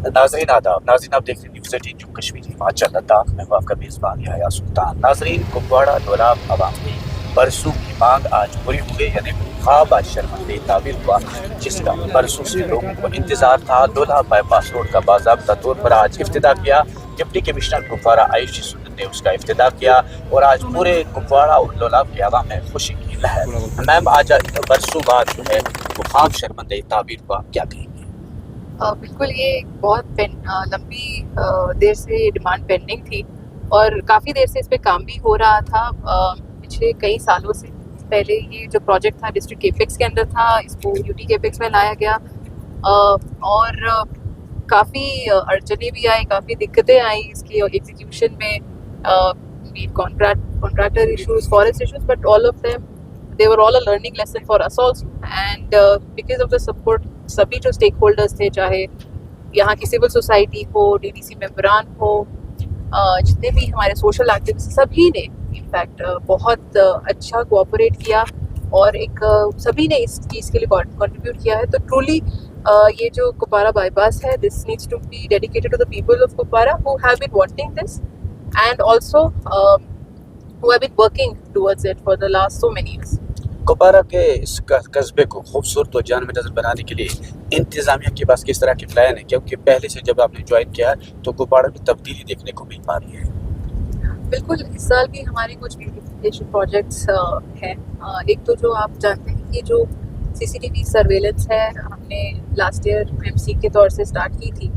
नाज़रीन आदाब। नाज़रीन आप देख रहे हैं न्यूज़ 18 न्यू कश्मीरी हिमाचल लद्दाख में हूँ आपका मेज़बान याह्या सुल्तान। नाज़रीन कुपवाड़ा दोलाब अवाम की बरसों की मांग आज पूरी हो गई, यानी ख्वाब आज शर्मंदे ताबीर हुआ, जिसका बरसों से लोगों को इंतजार था। दोलाब बाईपास रोड का बाज़ाब्ता तौर पर आज इफ्तिताह किया। डिप्टी कमिश्नर कुपवाड़ा आयुषी सुंदर ने उसका इफ्तिताह किया और आज पूरे कुपवाड़ा और दोलाब के अवाम में खुशी की लहर। मैम आज बरसों बाद जो है वो ख्वाब शर्मंदे ताबीर हुआ, क्या कहेंगे? बिल्कुल, ये बहुत लंबी देर से ये डिमांड पेंडिंग थी और काफ़ी देर से इस पे काम भी हो रहा था। पिछले कई सालों से पहले ये जो प्रोजेक्ट था डिस्ट्रिक्ट केपेक्स के अंदर था, इसको यूटी केपेक्स में लाया गया और काफ़ी अड़चनें भी आई, काफ़ी दिक्कतें आई इसकी एग्जीक्यूशन में, contractor issues, forest issues, but all of them they were all a learning lesson for us also, and because of the support सभी जो स्टेक होल्डर्स थे, चाहे यहाँ की सिविल सोसाइटी हो, डीडीसी मेंबरान हो, जितने भी हमारे सोशल एक्टिविस्ट, सभी ने इनफैक्ट बहुत अच्छा कोऑपरेट किया और एक सभी ने इस चीज़ के लिए कंट्रीब्यूट किया है। तो ट्रूली ये जो कुपवाड़ा बाईपास है, this needs to be dedicated to the people of Kupwara who have been wanting this and also who have been working towards it for the last so many years. Kupwara के इस कस्बे को खूबसूरत और जान में नजर बनाने के लिए इंतजामिया के पास किस तरह के प्लान है, क्योंकि पहले से जब आपने ज्वाइन किया तो कुपवाड़ा में तब्दीली देखने को मिल पा रही है? बिल्कुल, इस साल भी हमारे कुछ ब्यूटिफिकेशन प्रोजेक्ट्स हैं। एक तो जो आप जानते हैं कि जो सीसीटीवी सर्वेलेंस है, हमने लास्ट ईयर एमसी के तौर से स्टार्ट की थी।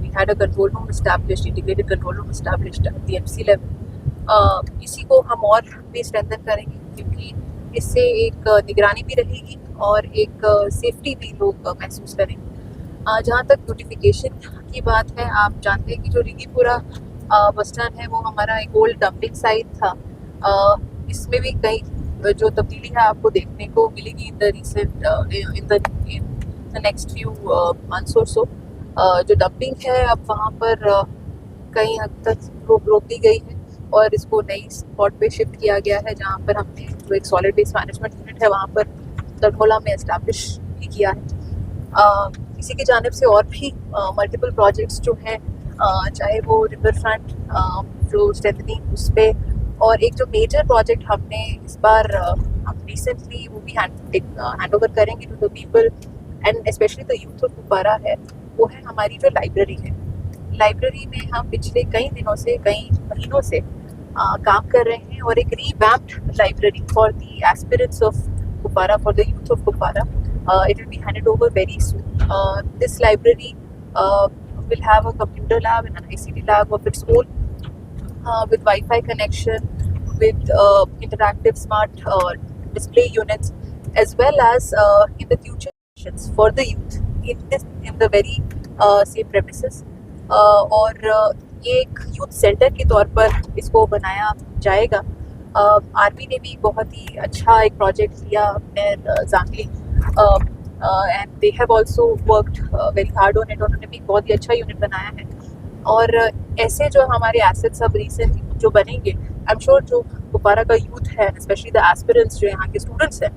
We had a control room established, integrated control room established at the MC level. इसी को हम और भी स्ट्रेंथन करेंगे, क्योंकि इससे एक निगरानी भी रहेगी और एक सेफ्टी भी लोग महसूस करेंगे। जहाँ तक ब्यूटिफिकेशन की बात है, आप जानते हैं कि जो रिगीपुरा बस स्टैंड है वो हमारा एक ओल्ड डंपिंग साइट था। इसमें भी कई जो तब्दीली है आपको देखने को मिलेगी in the next few months और सो। जो डंपिंग है अब वहाँ पर कई हद तक रोक दी गई है और इसको नई स्पॉट पे शिफ्ट किया गया है, जहाँ पर हमने जो एक सॉलिड वेस्ट मैनेजमेंट यूनिट है वहाँ पर दरभोला में एस्टैब्लिश भी किया है। इसी की जानिब से और भी मल्टीपल प्रोजेक्ट्स जो हैं, चाहे वो रिवर फ्रंट जो स्ट्रेंथनिंग उस पर, और एक जो मेजर प्रोजेक्ट हमने इस बार हम रिसेंटली वो भी हैंड ओवर करेंगे to the people and specially the youth of Kupwara है, वो है हमारी जो लाइब्रेरी है। लाइब्रेरी में हम पिछले कई दिनों से, कई महीनों से काम कर रहे हैं और एक revamped library for the aspirants of Kupwara, for the youth of Kupwara. It will be handed over very soon. This library will have a computer lab and an ICT lab of its own, with Wi-Fi connection, with interactive smart display units, as well as in the future sessions for the youth in the very same premises. और ये एक youth centre के तौर पर इसको बनाया जाएगा। Army ने भी बहुत ही अच्छा एक प्रोजेक्ट लिया अपने जांगली, and they have also worked very hard on it. उन्होंने भी बहुत ही अच्छा यूनिट बनाया है और ऐसे जो हमारे एसेट्स अब रिसेंटली जो बनेंगे, आई एम श्योर जो कुपवाड़ा का यूथ है, स्पेशली द एस्पिरेंट्स जो यहाँ के स्टूडेंट्स हैं,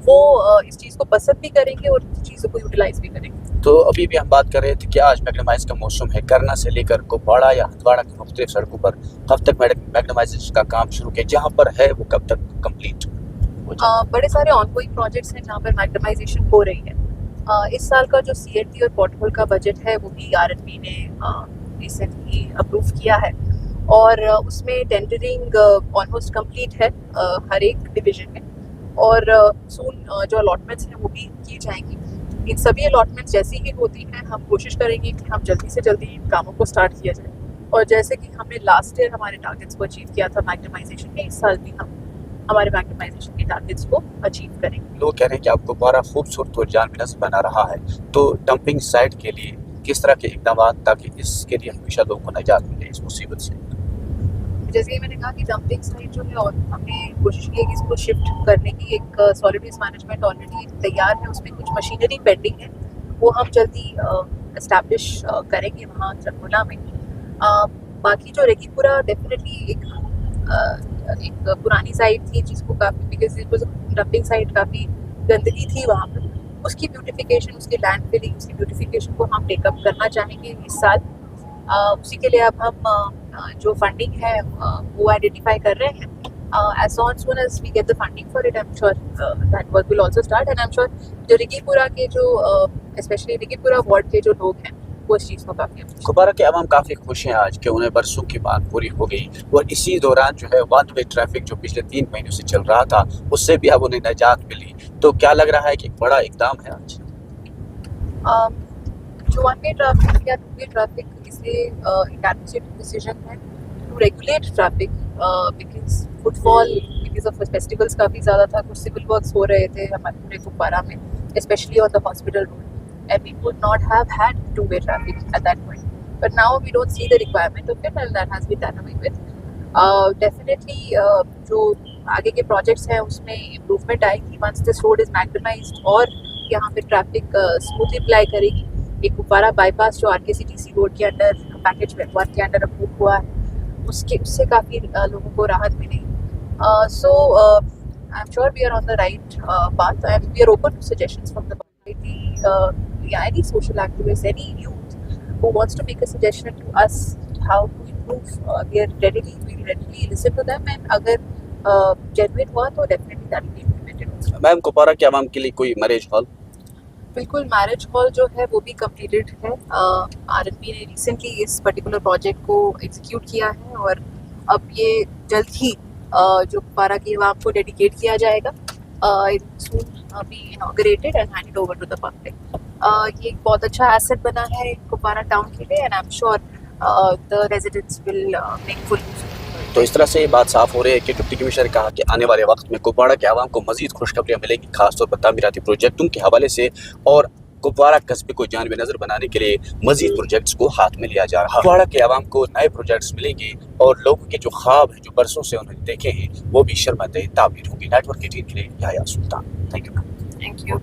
वो इस चीज़ को पसंद भी करेंगे और इस चीज़ों को यूटिलाइज भी करेंगे। तो अभी भी हम बात कर रहे थे कि आज मैग्नेमाइज का मौसम है। करना से लेकर कुपवाड़ा या हंदवाड़ा की मुख्तलिफ सड़कों पर कब तक मैग्नेमाइजेशन का काम शुरू किया, जहाँ पर है वो कब तक कंप्लीट हो जाए? बड़े सारे ऑनगोइंग प्रोजेक्ट्स हैं जहाँ पर मैग्नेमाइजेशन हो रही है। इस साल का जो CNT और पोर्टहोल का बजट है वो भी RNB ने रिसेंटली अप्रूव किया है और उसमें टेंडरिंग ऑलमोस्ट कंप्लीट है हर एक डिवीजन में, और सून जो अलॉटमेंट्स हैं वो भी की जाएंगी। इन सभी अलॉटमेंट्स जैसी ही होती हैं, हम कोशिश करेंगे कि हम जल्दी से जल्दी इन कामों को स्टार्ट किया जाए, और जैसे कि हमने लास्ट ईयर हमारे टारगेट्स को अचीव किया था मैग्नेमाइजेशन के, इस साल भी हम हमारे मैग्नेमाइजेशन के टारगेट्स को अचीव करेंगे। लोग कह रहे हैं कि आपको कुपवाड़ा खूबसूरत और जान में नज़र बना रहा है, तो डंपिंग साइट के लिए किस तरह के इकदाम, ताकि इसके लिए हमेशा लोगों को निजात मिले इस मुसीबत से? जैसे कि मैंने कहा कि डंपिंग साइट जो है, और हमने कोशिश की है कि इसको शिफ्ट करने की। एक सॉलिड वेस्ट मैनेजमेंट ऑलरेडी तैयार है, उसमें कुछ मशीनरी पेंडिंग है, वो हम जल्दी एस्टैब्लिश करेंगे वहाँ दरभोला में। बाकी जो रेगीपुरा डेफिनेटली एक पुरानी साइट थी जिसको काफ़ी, because it was dumping site, काफ़ी गंदगी थी वहाँ पर, उसकी ब्यूटिफिकेशन, उसकी लैंड फिलिंग, उसकी ब्यूटिफिकेशन को हम टेकअप करना चाहेंगे इस साल। उसी के लिए अब हम जो फंडिंग है वो आइडेंटिफाई कर रहे हैं। As soon as we get the funding for it, I'm sure that work will also start, and I'm sure जो रिकीपुरा के जो especially रिकीपुरा वार्ड के जो लोग हैं वो इस चीज़ को काफ़ी कुपवाड़ा के अवाम काफ़ी खुश हैं आज कि उन्हें बरसों की मांग पूरी हो गई और इसी दौरान जो है वन वे ट्रैफिक जो पिछले 3 महीनों से चल रहा था उससे भी अब उन्हें निजात मिली। तो क्या लग रहा है कि एक बड़ा इकदाम है आज? जो वन वे ट्रैफिक या टू वे ट्रैफिक इसलिए एक एडमिनिस्ट्रेटिव डिसीजन है to regulate traffic because footfall because of festivals काफ़ी ज़्यादा था। कुछ सिविल वर्क्स हो रहे थे हमारे पूरे कुपवाड़ा में, specially on the hospital road, and we would not have had two-way traffic at that point. But now we don't see the requirement of it, and that has been done away with. Definitely, जो आगे के projects हैं उसमें improvement आएगी once this road is maximized और यहाँ पे traffic smoothly apply करेगी। एक कुपवाड़ा bypass जो RKCTC road के अंदर package 1 के अंदर approve हुआ है उससे काफ़ी लोगों को राहत मिलेगी। So I'm sure we are on the right path, and we are open to suggestions from the community. Any social activist, any youth who wants to make a suggestion to us how to improve, we will readily listen to them, and अगर genuine हुआ तो definitely that will be implemented also. Ma'am, Kupwara के अवाम के लिए कोई marriage hall? बिल्कुल, marriage hall जो है वो भी कंप्लीटेड है। RNB ने रिसेंटली इस पर्टिकुलर प्रोजेक्ट को एग्जीक्यूट किया है और अब ये जल्द ही जो कुपवाड़ा की अवाम को डेडिकेट किया जाएगा। soon be inaugurated and handed over to the public. ये एक बहुत अच्छा एसेट बना है कुपवाड़ा टाउन के लिए, and I'm sure the residents will make full use of it. तो इस तरह से ये बात साफ हो रही है कि डिप्टी कमिश्नर ने कहा कि आने वाले वक्त में कुपवाड़ा के अवाम को मजीद खुशखबरियां मिलेंगी, खासतौर पर तामीराती प्रोजेक्टों के हवाले से, और कुपवाड़ा कस्बे को जानिब नजर बनाने के लिए मजीद प्रोजेक्ट्स को हाथ में लिया जा रहा है। कुपवाड़ा के अवाम को नए प्रोजेक्ट्स मिलेंगे और लोगों के जो ख्वाब हैं जो बरसों से उन्होंने देखे हैं वो भी शर्माते ताबीर होंगे। नेटवर्क 18 के लिए याया सुल्तान। Thank you. Thank you.